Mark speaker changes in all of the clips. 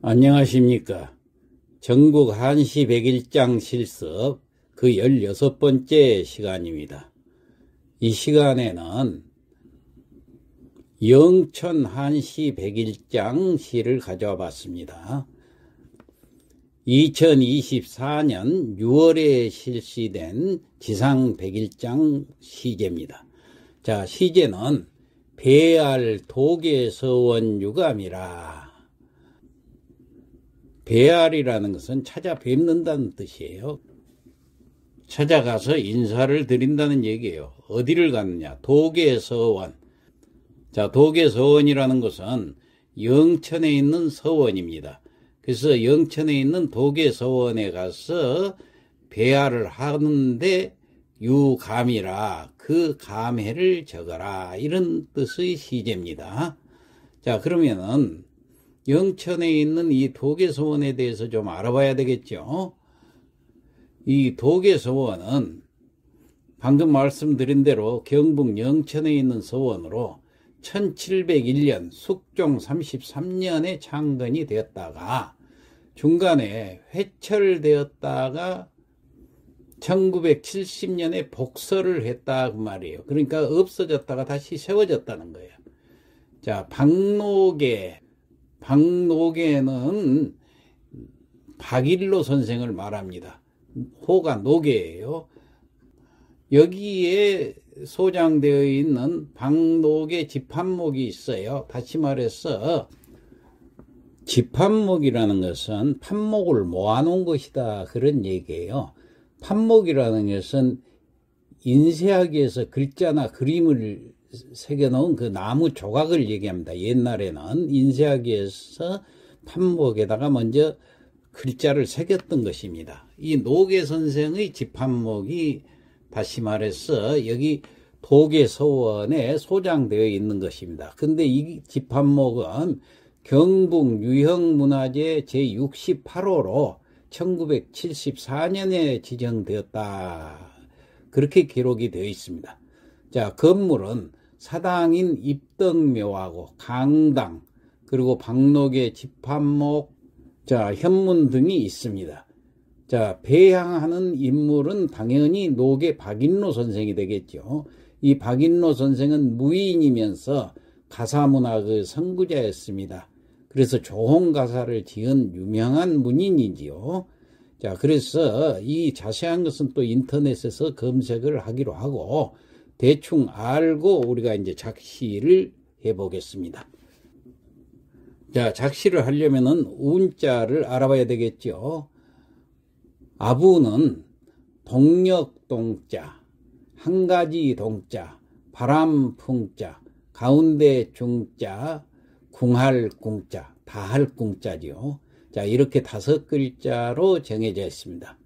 Speaker 1: 안녕하십니까. 전국 한시 백일장 실습 그 16번째 시간입니다. 이 시간에는 영천 한시 백일장 시를 가져와 봤습니다. 2024년 6월에 실시된 지상 백일장 시제입니다. 자, 시제는 배알 도계서원 유감이라. 배알이라는 것은 찾아뵙는다는 뜻이에요. 찾아가서 인사를 드린다는 얘기예요. 어디를 갔느냐? 도계서원. 자, 도계서원이라는 것은 영천에 있는 서원입니다. 그래서 영천에 있는 도계서원에 가서 배알을 하는데 유감이라, 그 감회를 적어라, 이런 뜻의 시제입니다. 자, 그러면은 영천에 있는 이 도계서원에 대해서 좀 알아봐야 되겠죠. 이 도계서원은 방금 말씀드린 대로 경북 영천에 있는 서원으로 1701년 숙종 33년에 창건이 되었다가 중간에 회철되었다가 1970년에 복설을 했다 그 말이에요. 그러니까 없어졌다가 다시 세워졌다는 거예요. 자, 박노계는 박일로 선생을 말합니다. 호가 노계예요. 여기에 소장되어 있는 박노계 집합목이 있어요. 다시 말해서 집합목이라는 것은 판목을 모아놓은 것이다, 그런 얘기예요. 판목이라는 것은 인쇄하기에서 글자나 그림을 새겨놓은 그 나무 조각을 얘기합니다. 옛날에는 인쇄하기에서 판목에다가 먼저 글자를 새겼던 것입니다. 이 노계 선생의 집합목이 다시 말해서 여기 도계서원에 소장되어 있는 것입니다. 근데 이 집합목은 경북 유형문화재 제68호로 1974년에 지정되었다, 그렇게 기록이 되어 있습니다. 자, 건물은 사당인 입덕묘하고 강당, 그리고 박노계 집합목, 자, 현문 등이 있습니다. 자, 배향하는 인물은 당연히 노계 박인로 선생이 되겠죠. 이 박인로 선생은 무인이면서 가사문학의 선구자였습니다. 그래서 조홍가사를 지은 유명한 문인이지요. 자, 그래서 이 자세한 것은 또 인터넷에서 검색을 하기로 하고 대충 알고 우리가 이제 작시를 해보겠습니다. 자, 작시를 하려면은 운자를 알아봐야 되겠죠. 아부는 동력동자, 한가지 동자, 바람풍자, 가운데 중자, 궁할궁자, 다할궁자죠. 자, 이렇게 5글자로 정해져 있습니다.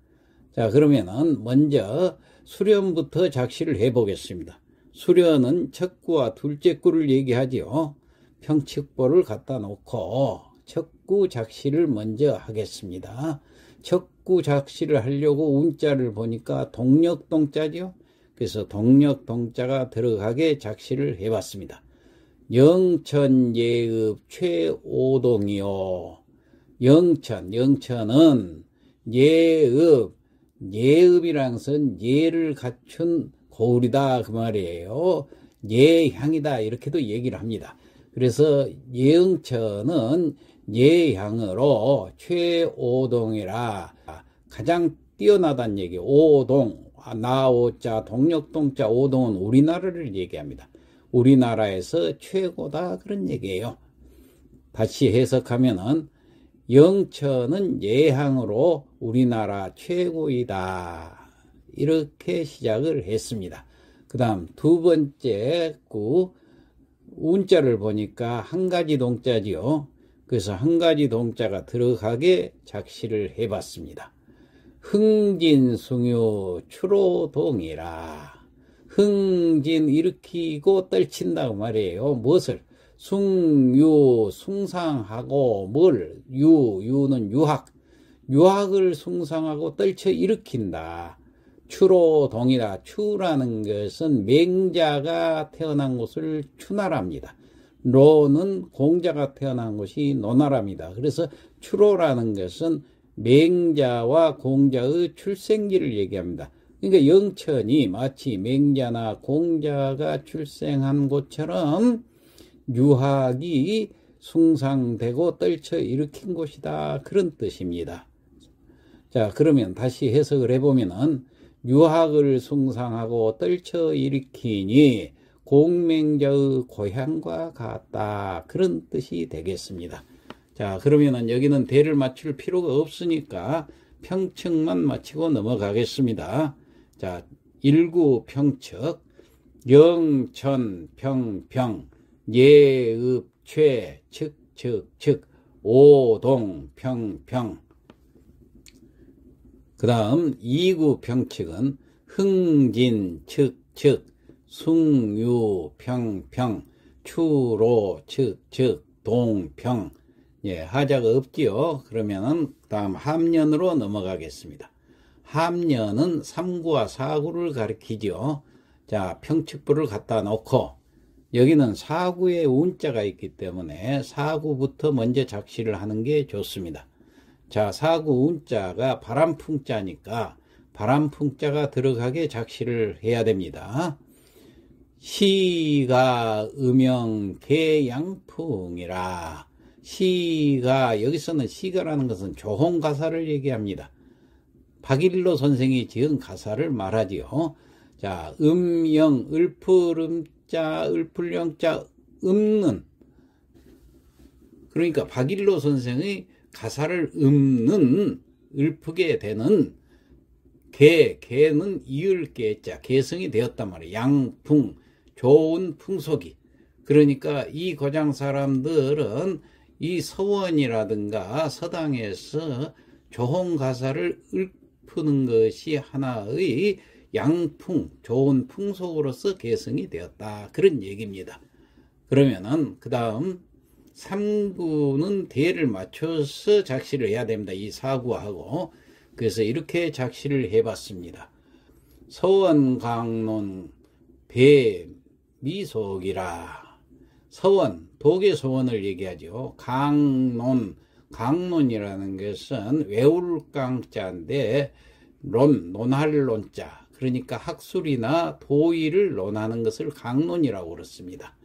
Speaker 1: 자, 그러면은 먼저 수련부터 작시를 해보겠습니다. 수련은 첫 구와 둘째 구를 얘기하지요. 평칙보를 갖다 놓고 첫 구 작시를 먼저 하겠습니다. 첫 구 작시를 하려고 운자를 보니까 동력동자죠. 그래서 동력동자가 들어가게 작시를 해봤습니다. 영천예읍 최오동이요. 영천은 예읍이라는 것은 예를 갖춘 고을이다, 그 말이에요. 예향이다, 이렇게도 얘기를 합니다. 그래서 영천은 예향으로 최오동이라, 가장 뛰어나다는 얘기. 오동, 나오자, 동력동자, 오동은 우리나라를 얘기합니다. 우리나라에서 최고다, 그런 얘기예요. 다시 해석하면은 영천은 예향으로 우리나라 최고이다, 이렇게 시작을 했습니다. 그 다음 두 번째 구 운자를 보니까 한가지 동자지요. 그래서 한가지 동자가 들어가게 작시를 해봤습니다. 흥진숭유 추로동이라. 흥진 일으키고 떨친다고 말이에요. 무엇을? 숭유 숭상하고, 뭘? 유는 유학을 숭상하고 떨쳐 일으킨다. 추로동이라. 추라는 것은 맹자가 태어난 곳을 추나라입니다. 로는 공자가 태어난 곳이 노나라입니다. 그래서 추로라는 것은 맹자와 공자의 출생지를 얘기합니다. 그러니까 영천이 마치 맹자나 공자가 출생한 곳처럼 유학이 숭상되고 떨쳐 일으킨 곳이다. 그런 뜻입니다. 자, 그러면 다시 해석을 해보면은 유학을 숭상하고 떨쳐 일으키니 공맹자의 고향과 같다. 그런 뜻이 되겠습니다. 자, 그러면은 여기는 대를 맞출 필요가 없으니까 평측만 맞히고 넘어가겠습니다. 자, 일구 평측, 영천, 평평, 예읍, 최, 측, 오동, 평평. 그 다음 이구 평측은 흥진, 측, 숭유, 평평, 추로, 측, 동평. 예, 하자가 없지요. 그러면은 다음 함년으로 넘어가겠습니다. 함년은 3구와 4구를 가리키죠. 자, 평측부를 갖다 놓고 여기는 4구에 운자가 있기 때문에 4구부터 먼저 작시를 하는 게 좋습니다. 자, 4구 운자가 바람풍자니까 바람풍자가 들어가게 작시를 해야 됩니다. 시가 음영개양풍이라. 시가, 여기서는 시가라는 것은 조홍가사를 얘기합니다. 박일로 선생이 지은 가사를 말하지요. 자, 음영, 을풀음자, 을풀영자, 읊는. 그러니까 박일로 선생의 가사를 읊는, 읊게 되는 개는 이을개자, 개성이 되었단 말이에요. 양풍, 좋은 풍속이. 그러니까 이 고장 사람들은 이 서원이라든가 서당에서 조홍가사를 읊는 것이 하나의 양풍, 좋은 풍속으로서 개성이 되었다. 그런 얘기입니다. 그러면은 그 다음 3구는 대를 맞춰서 작시를 해야 됩니다. 이 4구하고. 그래서 이렇게 작시를 해봤습니다. 서원 강론 배미속이라. 서원, 독의 서원을 얘기하죠. 강론이라는 것은 외울강자인데 논할 논자. 그러니까 학술이나 도의를 논하는 것을 강론이라고 그렇습니다.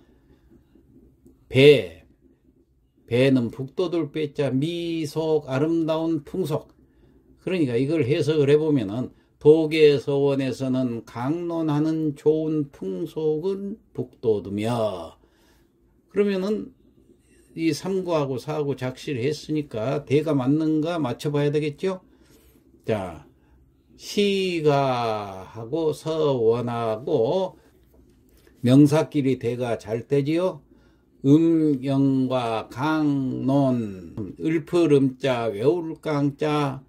Speaker 1: 배는 북돋을 배자, 미속, 아름다운 풍속. 그러니까 이걸 해석을 해보면은 독예서원에서는 강론하는 좋은 풍속은 북돋으며, 그러면은 이 3구하고 4구 작시를 했으니까 대가 맞는가 맞춰봐야 되겠죠. 자, 시가하고 서원하고 명사끼리 대가 잘 되지요. 음영과 강론, 을풀음자, 외울강자,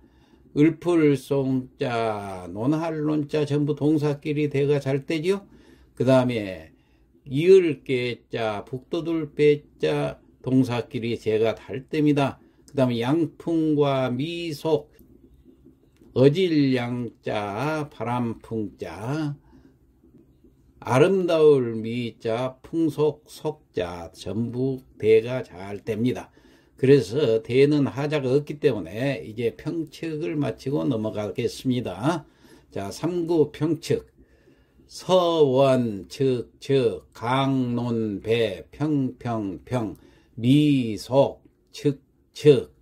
Speaker 1: 을풀송자, 논할론자 전부 동사끼리 대가 잘 되죠. 그 다음에 이을개자, 북돋을배자 동사끼리 대가 잘 됩니다. 그 다음에 양풍과 미속, 어질양자, 바람풍자, 아름다울 미자, 풍속, 속자 전부 대가 잘 됩니다. 그래서 대는 하자가 없기 때문에 이제 평측을 마치고 넘어가겠습니다. 자, 3구 평측. 서원, 측, 강론, 배, 평, 미속, 측.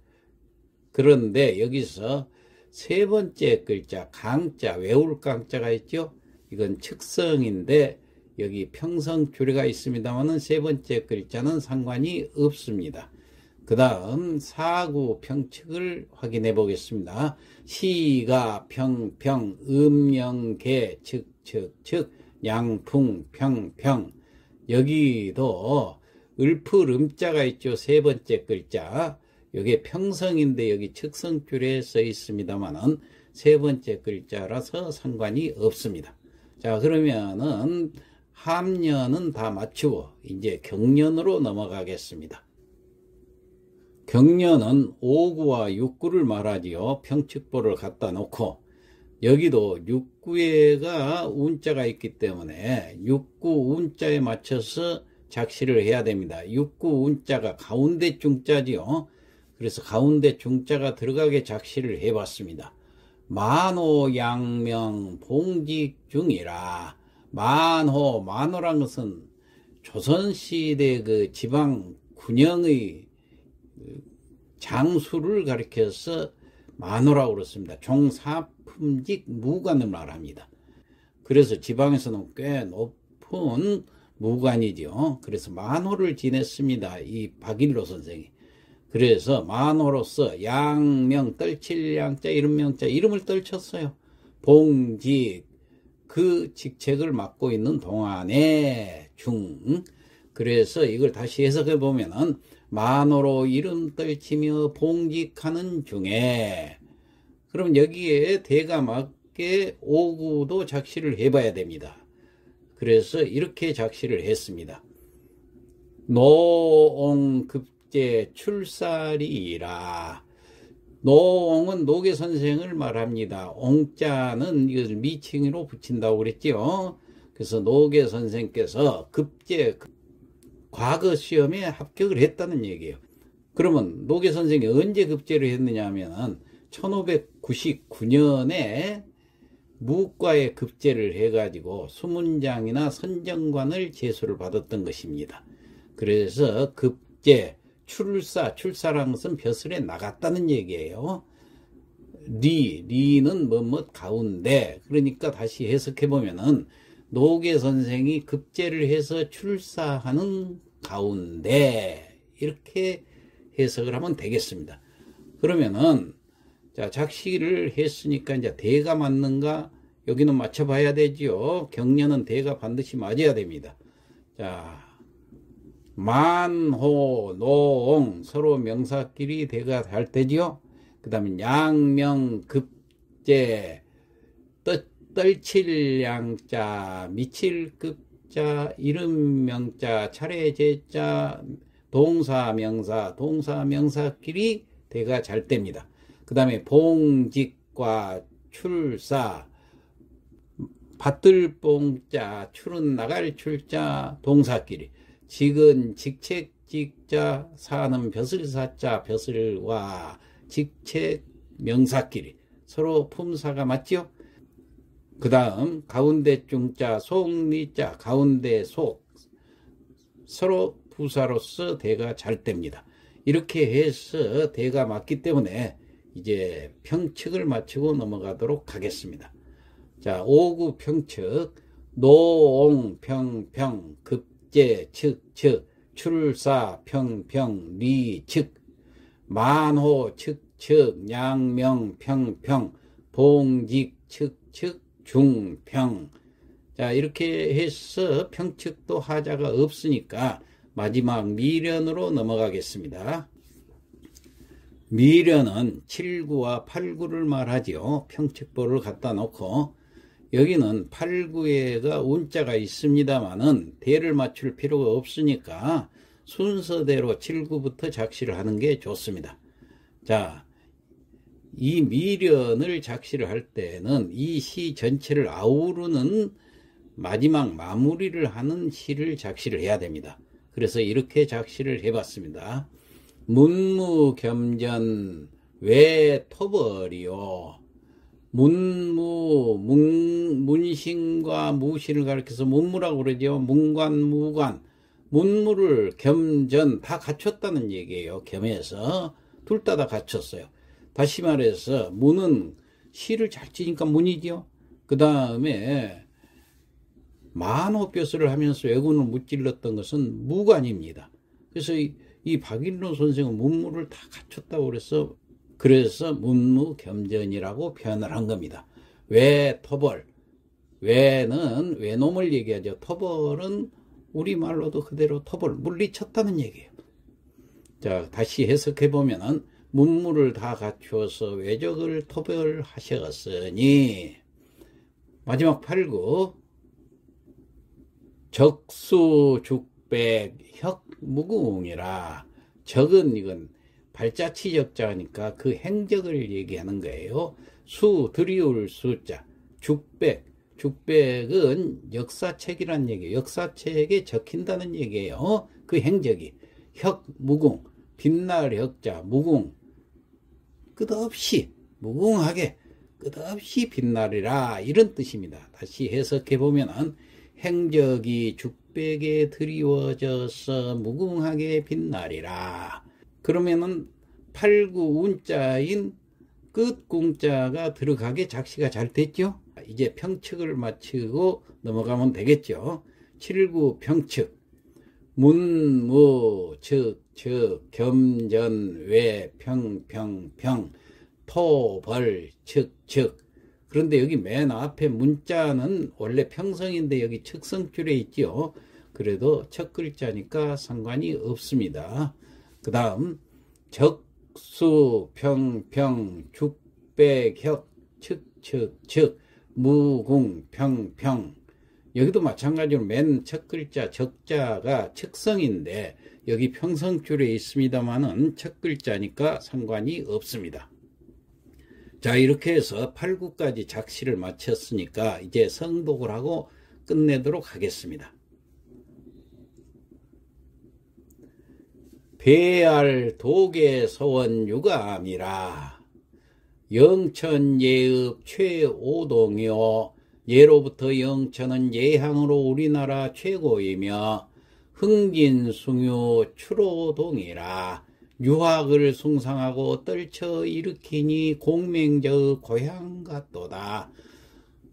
Speaker 1: 그런데 여기서 세 번째 글자 강자, 외울강자가 있죠. 이건 측성인데 여기 평성줄이가 있습니다만은 세 번째 글자는 상관이 없습니다. 그 다음 4구 평측을 확인해 보겠습니다. 시가, 평, 음영개, 측, 양풍, 평. 여기도 을풀음자가 있죠. 세 번째 글자. 여기 평성인데 여기 측성줄에 써 있습니다만은 세 번째 글자라서 상관이 없습니다. 자, 그러면은 함년은 다 맞추고 이제 경년으로 넘어가겠습니다. 경년은 5구와 6구를 말하지요. 평측보를 갖다 놓고 여기도 6구에가 운자가 있기 때문에 6구 운자에 맞춰서 작시를 해야 됩니다. 육구 운자가 가운데 중자지요. 그래서 가운데 중자가 들어가게 작시를 해봤습니다. 만호 양명 봉직중이라. 만호란 것은 조선시대 그 지방 군영의 장수를 가리켜서 만호라고 그렇습니다. 종사품직 무관을 말합니다. 그래서 지방에서는 꽤 높은 무관이죠. 그래서 만호를 지냈습니다. 이 박일로 선생이. 그래서 만호로서 양명, 떨칠 양자, 이름 명자, 이름을 떨쳤어요. 봉직, 그 직책을 맡고 있는 동안에 중. 그래서 이걸 다시 해석해 보면은 만호로 이름 떨치며 봉직하는 중에, 그럼 여기에 대가 맞게 오구도 작시를 해봐야 됩니다. 그래서 이렇게 작시를 했습니다. 노옹급제 출살이라. 노옹은 노계 선생을 말합니다. 옹자는 이것을 미칭으로 붙인다고 그랬죠. 그래서 노계 선생께서 급제, 과거 시험에 합격을 했다는 얘기예요. 그러면 노계 선생이 언제 급제를 했느냐 하면 1599년에 무과에 급제를 해가지고 수문장이나 선정관을 제수를 받았던 것입니다. 그래서 급제, 출사라는 것은 벼슬에 나갔다는 얘기예요. 리는 뭐뭐 가운데. 그러니까 다시 해석해 보면은 노계 선생이 급제를 해서 출사하는 가운데, 이렇게 해석을 하면 되겠습니다. 그러면은 자, 작시를 했으니까 이제 대가 맞는가? 여기는 맞춰봐야 되지요. 경련은 대가 반드시 맞아야 됩니다. 자, 만호, 노옹 서로 명사끼리 대가 잘 되지요. 그 다음에 양명, 급제, 떨칠 양자, 미칠 급자, 이름 명자, 차례 제자, 동사 명사끼리 대가 잘 됩니다. 그 다음에 봉직과 출사, 받들 봉자, 출은 나갈 출자, 동사끼리, 직은 직책 직자, 사는 벼슬사자, 벼슬과 직책 명사끼리 서로 품사가 맞죠? 그 다음 가운데 중자, 속리자, 가운데 속, 서로 부사로서 대가 잘 됩니다. 이렇게 해서 대가 맞기 때문에 이제 평측을 마치고 넘어가도록 하겠습니다. 자, 5구 평측. 노옹 평평, 급제 측측, 출사 평평, 리측, 만호 측측, 양명 평평, 봉직 측측, 중평. 자, 이렇게 해서 평측도 하자가 없으니까 마지막 미련으로 넘어가겠습니다. 미련은 7구와 8구를 말하지요. 평측보를 갖다 놓고, 여기는 8구에가 운자가 있습니다만은 대를 맞출 필요가 없으니까 순서대로 7구부터 작시를 하는 게 좋습니다. 자, 이 미련을 작시를 할 때는 이 시 전체를 아우르는 마지막 마무리를 하는 시를 작시를 해야 됩니다. 그래서 이렇게 작시를 해봤습니다. 문무겸전 외토벌이요. 문신과 무신을 가리켜서 문무라고 그러죠. 문관, 무관. 문무를 겸전 다 갖췄다는 얘기예요. 겸해서 둘 다 갖췄어요. 다시 말해서 문은 시를 잘 지니까 문이죠. 그 다음에 만호뼈스를 하면서 왜군을 무찔렀던 것은 무관입니다. 그래서 이 박일로 선생은 문무를 다 갖췄다고 그래서 문무겸전이라고 표현을 한 겁니다. 외토벌, 외는 외놈을 얘기하죠. 토벌은 우리말로도 그대로 토벌, 물리쳤다는 얘기예요. 자, 다시 해석해 보면은 문무를 다 갖추어서 외적을 토벌하셨으니, 마지막 8구 적수죽백 혁무궁이라. 적은 이건 발자취 적자니까 그 행적을 얘기하는 거예요. 수, 들이울 수자, 죽백, 죽백은 역사책이란 얘기예요. 역사책에 적힌다는 얘기예요. 그 행적이 혁, 무궁, 빛날 혁자, 무궁, 끝없이 무궁하게 끝없이 빛나리라, 이런 뜻입니다. 다시 해석해 보면은 행적이 죽백에 드리워져서 무궁하게 빛나리라. 그러면은 팔구 운자인 끝궁자가 들어가게 작시가 잘 됐죠. 이제 평측을 마치고 넘어가면 되겠죠. 칠구 평측, 문무 즉 겸전 외 평 토벌 측. 그런데 여기 맨 앞에 문자는 원래 평성인데 여기 측성줄에 있죠. 그래도 첫 글자니까 상관이 없습니다. 그 다음 적수 평 죽백혁 측 무궁 평. 여기도 마찬가지로 맨 첫 글자 적자가 측성인데 여기 평성줄에 있습니다만은 첫 글자니까 상관이 없습니다. 자, 이렇게 해서 8구까지 작시를 마쳤으니까 이제 성독을 하고 끝내도록 하겠습니다. 배알 독의 서원 유감이라 영천예읍 최오동이요, 예로부터 영천은 예향으로 우리나라 최고이며 흥진숭유 추로동이라 유학을 숭상하고 떨쳐 일으키니 공맹저의 고향 같도다.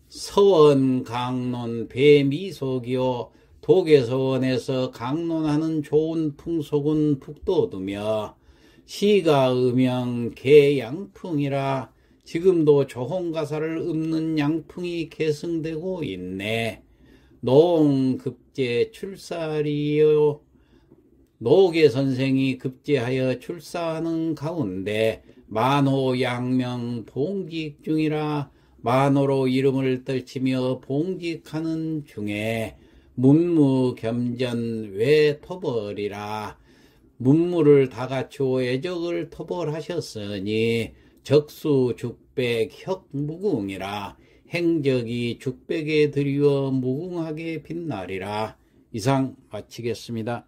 Speaker 1: 서원 강론 배미속이요, 독에서원에서 강론하는 좋은 풍속은 북돋우며 시가 음영 개양풍이라 지금도 조홍가사를 읊는 양풍이 계승되고 있네. 농급제 출살이요, 노계 선생이 급제하여 출사하는 가운데 만호 양명 봉직 중이라 만호로 이름을 떨치며 봉직하는 중에 문무 겸전 외 토벌이라 문무를 다 갖추어 애적을 토벌하셨으니 적수 죽백 혁 무궁이라 행적이 죽백에 드리워 무궁하게 빛나리라. 이상 마치겠습니다.